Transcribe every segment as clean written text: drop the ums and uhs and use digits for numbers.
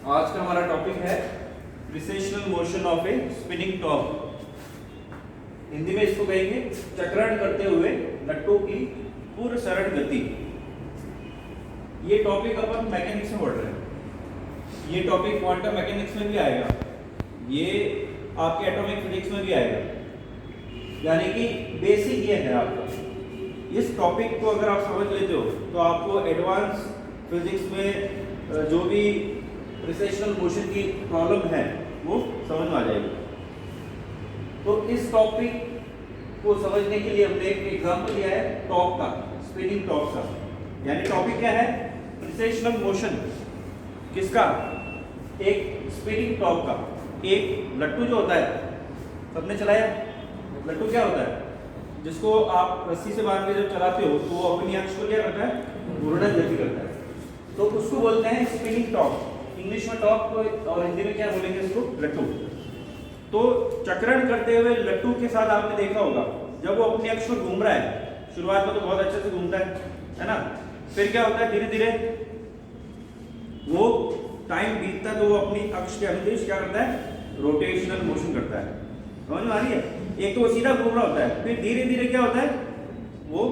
आज का हमारा टॉपिक है precessional motion of a spinning top. Hindi में इसको कहेंगे चक्रण करते हुए लट्टू की पूर्ण सरल गति। ये टॉपिक अपन मैकेनिक्स में पढ़ रहे हैं। ये टॉपिक क्वांटम मैकेनिक्स में भी आएगा, ये आपके एटॉमिक फिजिक्स में भी आएगा, यानी कि बेसिक ये है आपका। इस टॉपिक को अगर आप समझ लेते हो तो आपको एडवांस फिजिक्स में जो भी प्रिसेशनल मोशन की प्रॉब्लम है वो समझ में आ जाएगी। तो इस टॉपिक को समझने के लिए हमने एक एग्जांपल लिया है टॉप का, स्पिनिंग टॉप का। यानी टॉपिक क्या है? प्रिसेशनल मोशन किसका? एक स्पिनिंग टॉप का। एक लट्टू जो होता है, सबने चलाया लट्टू, क्या होता है? जिसको आप रस्सी से बांध के जब चलाते हो तो वो अपनी अक्ष को क्या करता है? घूर्णन गति करता है। तो उसको बोलते हैं स्पिनिंग टॉप। इंग्लिश में टॉप और हिंदी में क्या बोलेंगे इसको? लट्टू। तो चक्रण करते हुए लट्टू के साथ आपने देखा होगा जब वो अपनी अक्ष पर घूम रहा है, शुरुआत में तो बहुत अच्छे से घूमता है ना? फिर क्या होता है, धीरे धीरे वो टाइम बीतता है तो वो अपनी अक्ष के अनुदिश क्या करता है? रोटेशनल मोशन करता है। समझ में आ रही है? एक तो वो सीधा घूम रहा होता है, फिर धीरे धीरे क्या होता है, वो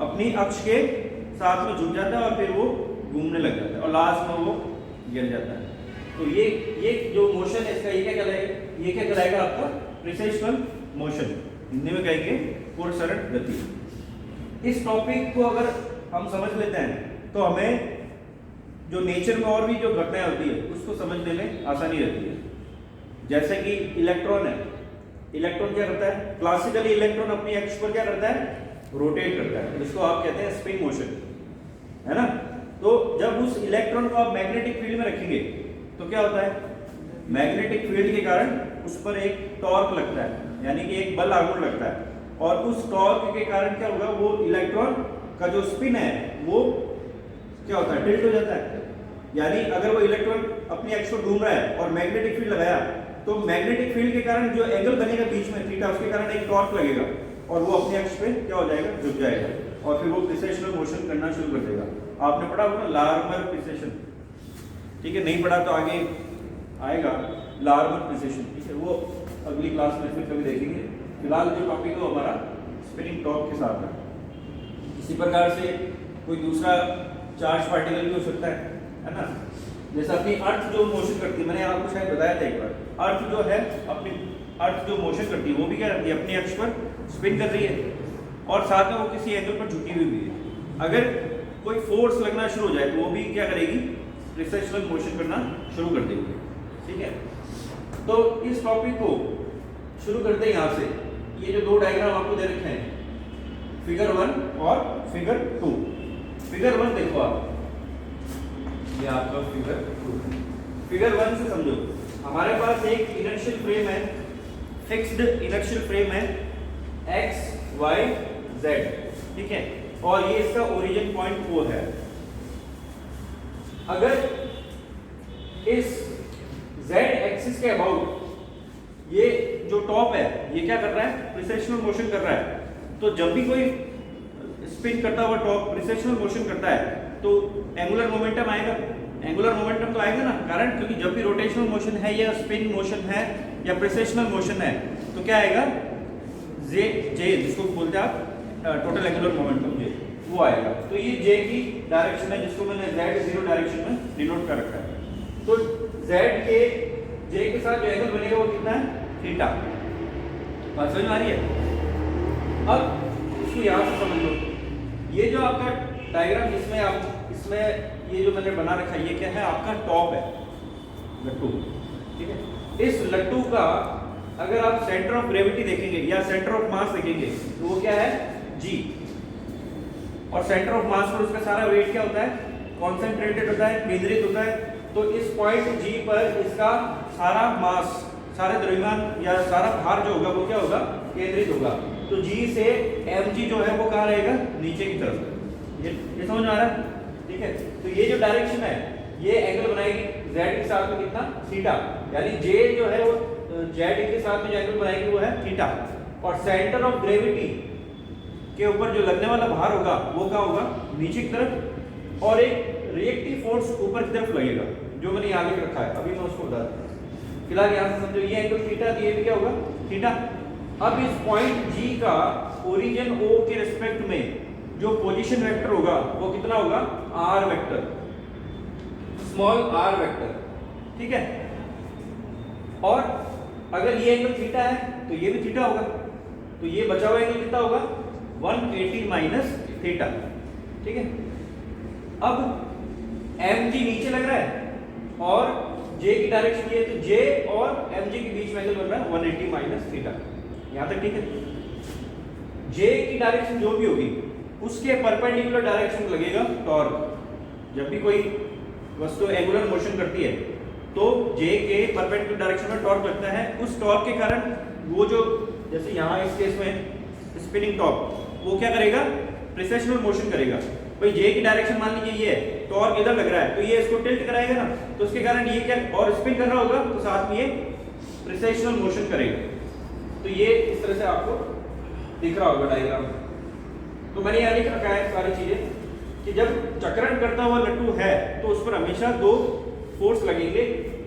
अपनी अक्ष के साथ में जुड़ जाता है और फिर वो घूमने लग जाता है और लास्ट में वो गिर जाता है। तो ये जो मोशन है इसका, ये क्या कहलाएगा? ये क्या कहलाएगा आपका? प्रिसेशनल मोशन। हिंदी में कहेंगे पूर्ण सरल गति। इस टॉपिक को अगर हम समझ लेते हैं तो हमें जो नेचर में और भी जो घटनाएं होती है उसको समझने में आसानी रहती है। जैसे कि इलेक्ट्रॉन है, इलेक्ट्रॉन क्या करता है? क्लासिकली इलेक्ट्रॉन अपनी अक्ष पर क्या करता है? रोटेट करता है, जिसको आप कहते हैं स्पिन मोशन, है ना? तो जब उस इलेक्ट्रॉन को आप मैग्नेटिक फील्ड में रखेंगे तो क्या होता है? मैग्नेटिक फील्ड के कारण उस पर एक टॉर्क लगता है, यानी कि एक बल आघूर्ण लगता है, और उस टॉर्क के कारण क्या होगा? वो इलेक्ट्रॉन का जो स्पिन है वो क्या होता है? टिल्ट हो जाता है। यानी अगर वो इलेक्ट्रॉन अपनी अक्ष पर घूम रहा है और मैग्नेटिक फील्ड लगाया तो मैग्नेटिक फील्ड के कारण जो एंगल बनेगा बीच में थीटा, उसके कारण एक टॉर्क लगेगा और वो अपनी अक्ष पे क्या हो जाएगा? झुक जाएगा और फिर वो प्रिसेशनल मोशन करना शुरू कर देगा। आपने पढ़ा होगा लार्मर प्रिसेशन, ठीक है? नहीं पढ़ा तो आगे आएगा लार्मर प्रिसेशन, ठीक है? वो अगली क्लास में फिर कभी देखेंगे। फिलहाल जो टॉपिक है हमारा स्पिनिंग टॉप के साथ है। इसी प्रकार से कोई दूसरा चार्ज पार्टिकल भी हो सकता है ना? जैसे अपनी अर्थ जो मोशन करती है, मैंने आपको शायद बताया था एक बार, अर्थ जो है अपनी अर्थ जो मोशन करती है वो भी क्या करती है? अपनी अक्ष पर स्पिन कर रही है और साथ में वो किसी एंगल पर झुकी हुई भी है। अगर कोई फोर्स लगना शुरू हो जाए तो वो भी क्या करेगी? प्रिसेशनल मोशन करना शुरू कर देगी, ठीक है? तो इस टॉपिक को शुरू करते हैं यहाँ से। ये जो दो डायग्राम आपको दे रखे हैं, फिगर 1 और फिगर 2। फिगर 1 देखो आप, ये आपका फिगर 2। फिगर 1 से समझो, हमारे पास एक इनर्शियल फ्रेम है, फिक्स्ड इनर्शियल फ्रेम है x, y, z, ठीक है? और ये इसका ओरिजिन पॉइंट O है। अगर इस z एक्सिस के अबाउट ये जो टॉप है ये क्या कर रहा है? प्रिसेशनल मोशन कर रहा है। तो जब भी कोई स्पिन करता हुआ टॉप प्रिसेशनल मोशन करता है तो एंगुलर मोमेंटम आएगा। एंगुलर मोमेंटम तो आएगा ना, कारण क्योंकि जब भी रोटेशनल मोशन है या स्पिन मोशन है या प्रिसेशनल मोशन है तो क्या आएगा? जे जिसको बोलते हैं आप टोटल एंगुलर मोमेंटम, जे, वो आएगा। तो ये जे की डायरेक्शन है जिसको मैंने z 0 डायरेक्शन में डिनोट कर रखा है। तो z के जे के साथ जो एंगल बनेगा वो कितना है? थीटा। बात समझ में आ रही है? अब इसको यहाँ से समझ लो, ये जो आपका डायग्राम इसमें ये जो मैंने बना रखा है ये क्या है? आपका टॉप है, लट्टू, ठीक है? इस लट्टू का अगर आप सेंटर ऑफ ग्रेविटी देखेंगे या सेंटर ऑफ मास देखेंगे तो वो क्या है? G। और सेंटर ऑफ मास पर उसका सारा वेट क्या होता है? कॉन्सेंट्रेटेड होता है, केंद्रित होता है। तो इस पॉइंट G पर इसका सारा मास, सारे द्रव्यमान या सारा भार जो होगा वो क्या होगा? केंद्रित होगा। तो G से mg जो है वो कहाँ रहेगा? नीचे की तरफ। ये समझ में आ रहा है? ठीक है? तो ये जो डायरेक्शन है ये एंगल बनाएगी z के साथ में कितना? थीटा। यानी j जो है वो z के साथ में जो एंगल बनाएगी वो है थीटा। और सेंटर ऑफ ग्रेविटी के ऊपर जो लगने वाला भार होगा वो क्या होगा? नीचे की तरफ, और एक रिएक्टिव फोर्स ऊपर की तरफ लगेगा। जो मैंने यहाँ लिख रखा है, अभी मैं उसको बता दूँ। फिलहाल यहाँ से समझो, ये एंगल थीटा, ये भी क्या होगा थीटा। अब इस पॉइंट G का ओरिजिन O के रिस्पेक्ट में जो पोजीशन वेक्टर होगा वो कितना होगा, r vector, small r vector, ठीक है। और अगर ये एंगल थीटा है तो ये भी थीटा होगा, तो ये बचा हुआ एंगल कितना होगा, 180 माइनस थीटा, ठीक है। अब mg नीचे लग रहा है और j की डायरेक्शन ये, तो j और mg के बीच में एंगल बन रहा है 180 माइनस थीटा। यहां तक ठीक है। j की डायरेक्शन जो भी होगी उसके परपेंडिकुलर डायरेक्शन में लगेगा टॉर्क। जब भी कोई वस्तु एंगुलर मोशन करती है तो j के परपेंडिकुलर डायरेक्शन में टॉर्क लगता है। उस टॉर्क के कारण वो जो, जैसे यहाँ इस केस में स्पिनिंग टॉप, वो क्या करेगा, प्रिसेशनल मोशन करेगा। भाई j की डायरेक्शन मान लीजिए ये है, टॉर्क इधर लग रहा है, तो ये इसको टिल्ट कराएगा ना, तो उसके कारण ये क्या, और स्पिन कर रहा होगा तो साथ में ये प्रिसेशनल मोशन करेगा। तो ये इस तरह से आपको दिख रहा होगा डायग्राम। तो मैंने यहाँ लिख रखा है सारी चीजें कि जब चक्रण करता हुआ लट्टू है तो उस पर हमेशा दो फोर्स लगेंगे।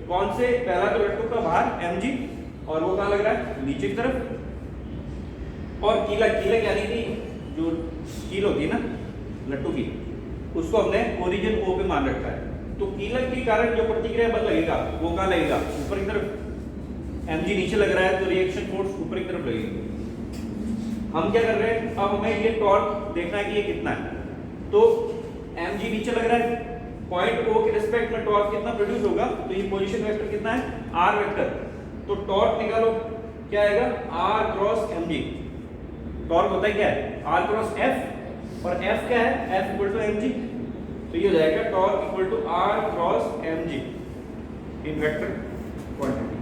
कौन से, पहला तो लट्टू का भार mg, और वो कहाँ लग रहा है, नीचे की तरफ। और कीलक यानी कि जो कील होती है ना लट्टू की, उसको हमने ओरिजिन O पे मान रखा है। तो कीलक के कारण जो प्रतिक्रिया बल लगेगा वो कहाँ लगेगा, ऊपर की तरफ। mg नीचे लग रहा है तो रिएक्शन फोर्स ऊपर की तरफ लगेगी। हम क्या कर रहे हैं, अब हमें ये टॉर्क देखना है कि ये कितना है। तो mg नीचे लग रहा है, पॉइंट O के रिस्पेक्ट में टॉर्क कितना प्रोड्यूस होगा, तो ये पोजीशन वेक्टर कितना है, r वेक्टर। तो टॉर्क निकालो, क्या आएगा, r क्रॉस mg। टॉर्क होता है क्या है, r क्रॉस f, और f क्या है, f इक्वल टू mg। तो ये हो जाएगा torque equal to r cross mg in vector quantity.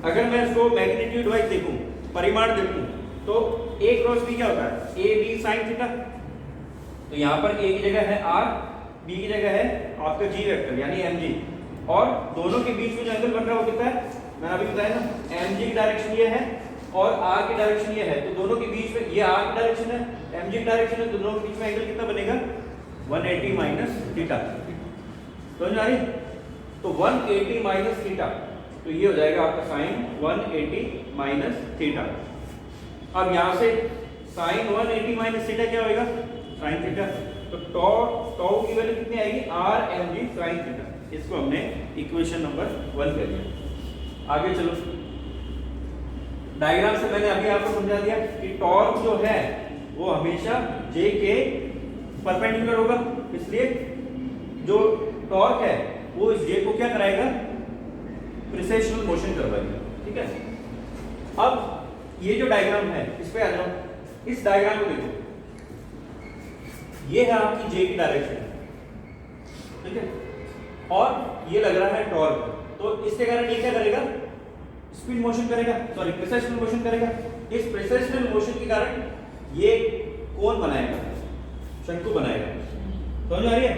अगर मैं इसको मैग्नीट्यूड वाइज देखूं, परिमाण देखूं, तो a क्रॉस b क्या होता है, a b sin थीटा। तो यहाँ पर a की जगह है r, b की जगह है आपका g वेक्टर यानी mg, और दोनों के बीच में जो एंगल बन रहा है वो कितना है, मैंने अभी बताया ना, mg की डायरेक्शन ये है और r की डायरेक्शन ये है। तो दोनों के बीच में, ये r की डायरेक्शन है, mg की डायरेक्शन है, तो दोनों के बीच में एंगल कितना बनेगा, 180 माइनस थीटा। समझ आ रही? तो 180 माइनस थीटा, तो ये हो जाएगा आपका साइन 180 माइनस थीटा। अब यहाँ से साइन 180 माइनस थीटा क्या होगा, साइन थीटा। तो टॉ की वैल्यू कितनी आएगी, r mg साइन थीटा। इसको हमने इक्वेशन नंबर 1 कर लिया। आगे चलो, डायग्राम से मैंने अभी आपको समझा दिया कि टॉर्क जो है वो हमेशा j के परपेंडिकुलर होगा, इसलिए जो टॉर्क है वो इस j को क्या कराएगा, प्रिसेशनल मोशन करवाएगा, ठीक है। अब ये जो डायग्राम है इस पे आ जाओ, इस डायग्राम को देखो, ये है आपकी j की डायरेक्शन, ठीक है, और ये लग रहा है टॉर्क। तो इसके कारण ये क्या करेगा, स्पिन मोशन करेगा, सॉरी प्रिसेशनल मोशन करेगा। इस प्रिसेशनल मोशन के कारण ये कोन बनाएगा, शंकु बनाएगा। समझ आ रही है?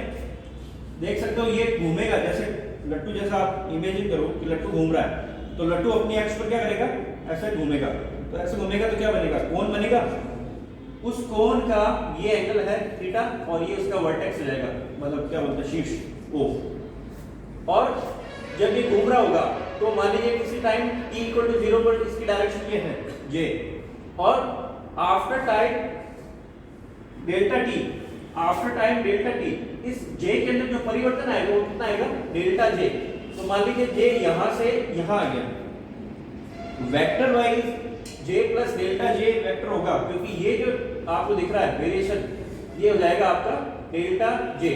देख सकते हो ये घूमेगा, जैसे लट्टू जैसा आप इमेजिन करो कि लट्टू घूम रहा है, तो लट्टू अपनी एक्स पर क्या करेगा, ऐसे घूमेगा। तो ऐसे घूमेगा तो क्या बनेगा, कोन बनेगा। उस कोन का ये एंगल है थीटा और ये उसका वर्टेक्स हो जाएगा, मतलब क्या बोलते हैं, शीर्ष O। और जब ये घूम रहा होगा तो मान लीजिए किसी टाइम t इक्वल टू 0 पर इसकी डायरेक्शन ये है j, और after time delta t, after time delta t, इस j के अंदर जो परिवर्तन आएगा वो कितना आएगा, डेल्टा j। तो मान लीजिए j यहां से यहां आ गया, vector wise j plus delta j vector होगा, क्योंकि ये जो आपको दिख रहा है वेरिएशन, ये हो जाएगा आपका डेल्टा j।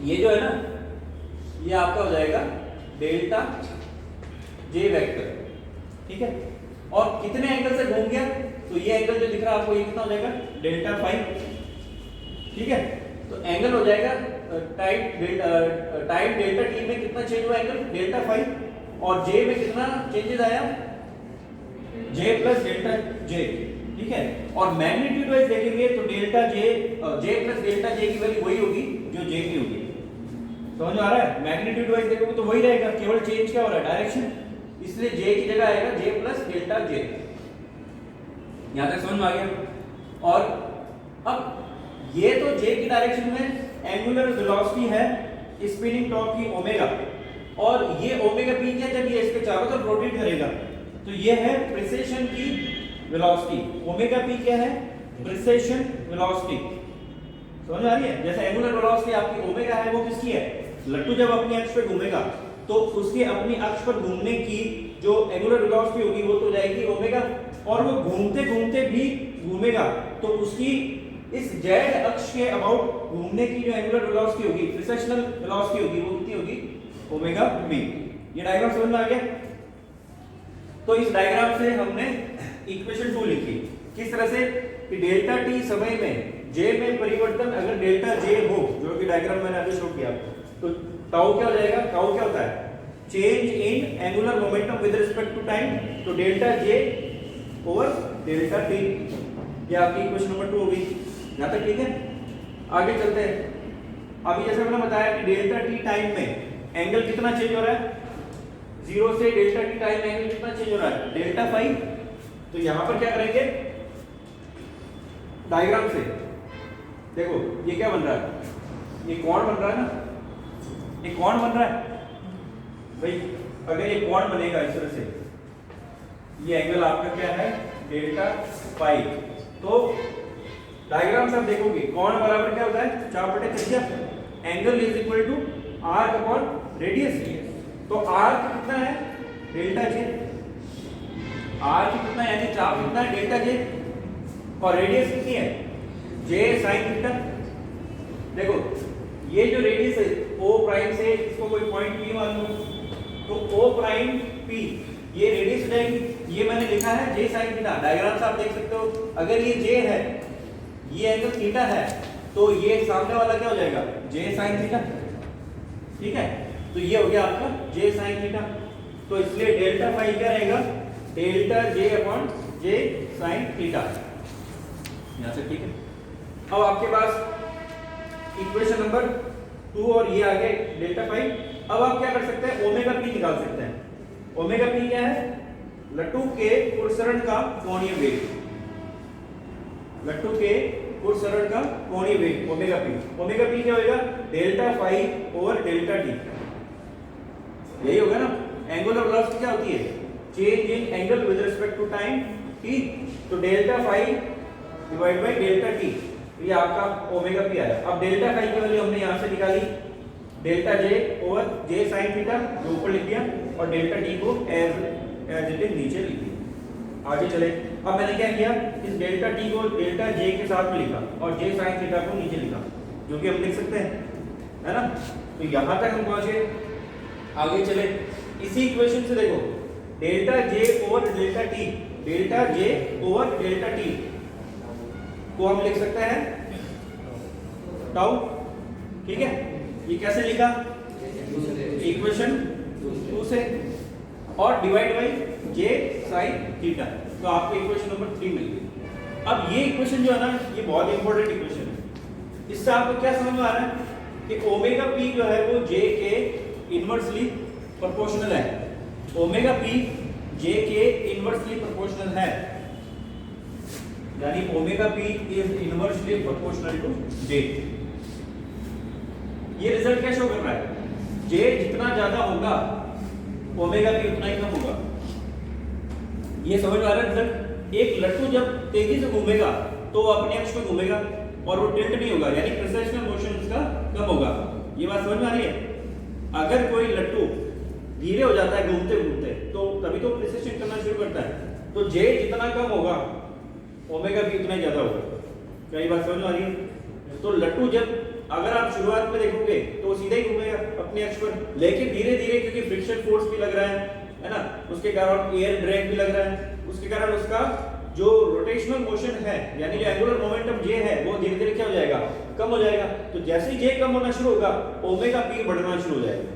ये जो है ना, ये आपका हो जाएगा डेल्टा j वेक्टर, ठीक है। और कितने एंगल से घूम गया, तो ये एंगल जो दिख रहा है आपको, ये कितना हो जाएगा, डेल्टा फाइव, ठीक है। तो एंगल हो जाएगा टाइम डेल्टा t में कितना चेंज हुआ एंगल, डेल्टा फाइव, और j में कितना चेंजेस आया, j प्लस डेल्टा j, ठीक है। और मैग्नीट्यूड वाइज देखेंगे तो delta j plus delta j की वैल्यू वही होगी जो j की होगी। समझ आ रहा है? मैग्नीट्यूड वाइज देखोगे तो वही रहेगा, केवल चेंज क्या हो रहा है, डायरेक्शन। इसलिए j की जगह आएगा j प्लस डेल्टा j। यहां तक समझ में आ गया। और अब ये तो j की डायरेक्शन में एंगुलर वेलोसिटी है स्पिनिंग टॉप की ओमेगा, और ये ओमेगा पी क्या, जब ये इसके चारों तरफ रोटेट करेगा तो ये है प्रिसेशन की वेलोसिटी। ओमेगा पी क्या है, प्रिसेशन वेलोसिटी। समझ आ रही है? जैसे एंगुलर वेलोसिटी आपकी ओमेगा है, वो किसकी है, लट्टू जब अपनी अक्ष पे घूमेगा तो उसके अपनी अक्ष पर घूमने की जो एंगुलर वेलोसिटी होगी वो तो जाएगी ओमेगा, और वो घूमते घूमते भी घूमेगा तो उसकी इस जेड अक्ष के अबाउट घूमने की जो एंगुलर वेलोसिटी होगी, प्रिसेशनल वेलोसिटी होगी, वो कितनी होगी, ओमेगा बी। ये डायग्राम समझ में आ गया? तो इस डायग्राम से हमने इक्वेशन 2 लिखी किस तरह से कि डेल्टा टी समय में जे में परिवर्तन अगर डेल्टा जे हो, जो कि डायग्राम मैंने अभी शो किया, तो टाउ क्या हो जाएगा, टाउ क्या होता है, change in angular momentum with respect to time, तो delta J over delta T. ये आपकी इक्वेशन नंबर 2 होगी। यहां तक ठीक है? आगे चलते हैं। अभी जैसे मैंने बताया कि डेल्टा टी टाइम में एंगल कितना चेंज हो रहा है, 0 से डेल्टा टी टाइम एंगल कितना चेंज हो रहा है, डेल्टा फाई। तो यहां पर क्या करेंगे, डायग्राम से देखो ये क्या बन रहा है, ये कोण बन रहा है ना, ये कोण बन रहा है भाई। अगर ये कोण बनेगा इस तरह से, ये एंगल आपका क्या है, डेल्टा फाई। तो डायग्राम से आप देखोगे कोण बराबर क्या होता है, 4/3, angle is equal to arc upon radius. तो आर्क कितना है, डेल्टा जे, आर्क कितना है यानी चाप कितना है, डेल्टा जे, और रेडियस कितनी है, जे साइन थीटा। देखो ये जो रेडियस है ओ प्राइम से, इसको कोई पॉइंट पी मान लो, तो ओ प्राइम पी ये रेडियस हो जाएगी। ये मैंने लिखा है जे साइन थीटा, डायग्राम से आप देख सकते हो। अगर ये जे है, ये एंगल थीटा है, तो ये सामने वाला क्या हो जाएगा, जे साइन थीटा। ठीक है, तो ये हो गया आपका जे साइन थीटा। तो इसलिए डेल्टा फाई क्या रहेगा, डेल्टा जे अपॉन जे साइन थीटा। यहां से ठीक है। अब आपके पास इक्वेशन नंबर 2 और ये आ गए डेल्टा फाई। अब आप क्या कर सकते हैं, ओमेगा पी निकाल सकते हैं। ओमेगा पी क्या है, लट्टू के पुरसरण का कोणीय वेग, लट्टू के पुरसरण का कोणीय वेग ओमेगा पी। ओमेगा पी क्या होगा, delta phi over delta T. यही होगा ना। एंगुलर वेलोसिटी क्या होती है, change in angle with respect to time T. तो delta phi divide by delta T, ये आपका ओमेगा पी आया। अब डेल्टा फाई की वैल्यू हमने यहां से निकाली, डेल्टा जे ओवर जे साइन थीटा जो ऊपर लिख दिया, और डेल्टा टी को एज इट इज नीचे लिख दिया। आगे चले। अब मैंने क्या किया, इस डेल्टा टी को डेल्टा जे के साथ में लिखा और जे साइन थीटा को नीचे लिखा, जो कि हम लिख सकते हैं, है ना। तो यहां तक हम पहुंचे। आगे चले, इसी इक्वेशन से देखो delta J over delta T, delta J over delta T को हम लिख सकते हैं टाउ। ठीक है, ये कैसे लिखा, इक्वेशन 2 से, और divide by J sine theta. तो आपको इक्वेशन नंबर 3 मिल गई। अब ये इक्वेशन जो है ना, ये बहुत इंपॉर्टेंट इक्वेशन है। इससे आपको क्या समझ में आ रहा है कि ओमेगा पी जो है वो जे के इनवर्सली प्रोपोर्शनल है। ओमेगा पी जे के इनवर्सली प्रोपोर्शनल है, यानी omega P is inversely proportional to J. ये रिजल्ट क्या शो कर रहा है, जे जितना ज्यादा होगा ओमेगा पी उतना ही कम होगा। ये समझ में आ रहा है रिजल्ट। एक लट्टू जब तेजी से घूमेगा तो वो अपने अक्ष पे घूमेगा और वो टिल्ट नहीं होगा, यानी प्रिसेशनल मोशन उसका कम होगा। ये बात समझ में आ रही है। अगर कोई लट्टू धीरे हो जाता है घूमते घूमते, तो तभी तो प्रिसेशन करना शुरू करता है। तो जे जितना कम होगा ओमेगा भी उतना ही ज्यादा होगा। क्या ये बात समझ में आ रही है। तो लट्टू जब अगर आप शुरुआत में देखोगे तो वो सीधे ही घूमेगा अपने अक्ष पर, लेकिन धीरे धीरे क्योंकि फ्रिक्शन फोर्स भी लग रहा है ना, उसके कारण एयर ड्रैग भी लग रहा है, उसके कारण उसका जो रोटेशनल मोशन है यानी जो एंगुलर मोमेंटम जे है वो धीरे धीरे क्या हो जाएगा, कम हो जाएगा। तो जैसे ही जे कम होना शुरू होगा ओमेगा पी बढ़ना शुरू हो जाएगा,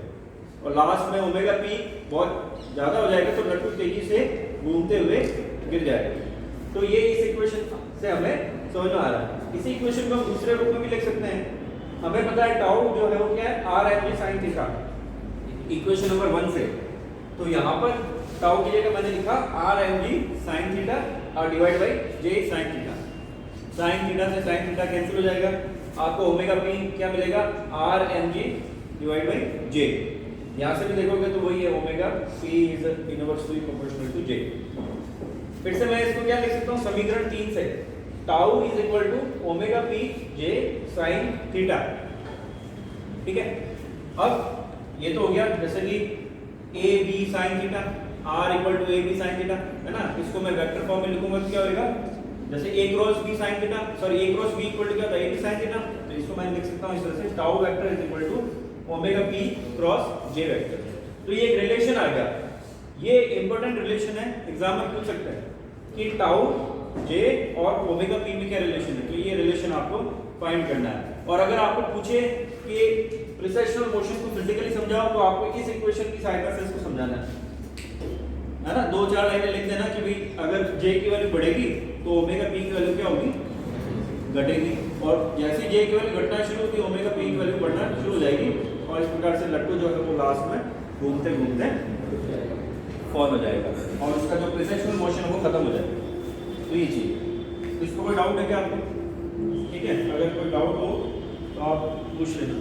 और लास्ट में ओमेगा पी बहुत ज्यादा हो जाएगा तो लट्टू तेजी से घूमते हुए गिर जाएगा। तो ये इस इक्वेशन से हमें समझ में आ रहा है। इसी इक्वेशन को हम दूसरे रूप में भी लिख सकते हैं। हमें पता है टाउ जो है वो क्या है, r M G sine theta, equation number 1 से। तो यहाँ पर टाउ की जगह मैंने लिखा R M G sine theta और divide by J sine theta. Sine theta से साइन थीटा कैंसिल हो जाएगा, आपको ओमेगा पी क्या मिलेगा, R M G divide by J. यहाँ से भी देखोगे तो वही है omega P is inversely proportional to J. फिर से मैं इसको क्या लिख सकता हूँ समीकरण 3 से, tau is equal to omega P j sine theta. ठीक है, अब ये तो हो गया जैसे कि a b sine theta, r equal to a b sine theta, है ना। इसको मैं वेक्टर फॉर्म में लिखूंगा तो क्या होगा, जैसे A cross B sine theta, sorry A cross B equal to क्या होता है ए बी साइन थीटा। तो इसको मैं लिख सकता हूँ इस तरह से, tau vector is equal to omega p cross j vector. तो ये एक रिलेशन आ गया, ये इंपॉर्टेंट रिलेशन है, एग्जाम में पूछ सकते हैं कि टाउ जे और ओमेगा पी में क्या रिलेशन है। तो ये रिलेशन आपको फाइंड करना है। और अगर आपको पूछे कि प्रिसेशनल मोशन को फिजिकली समझाओ तो आपको इस इक्वेशन की सहायता से इसको समझाना है ना। 2-4 लाइनें लिख देना कि भाई अगर जे की वैल्यू बढ़ेगी तो ओमेगा पी की वैल्यू क्या होगी, घटेगी। और जैसे जे की वैल्यू घटना शुरू होगी ओमेगा पी की वैल्यू बढ़ना शुरू हो जाएगी। और इस प्रकार से लट्टू जो है वो लास्ट में घूमते घूमते फॉल हो जाएगा और उसका जो प्रिसेशनल मोशन है वो खत्म हो जाएगा। तो ये चीज, इसको कोई डाउट है क्या आपको? ठीक है, अगर कोई डाउट हो तो आप पूछ लेना।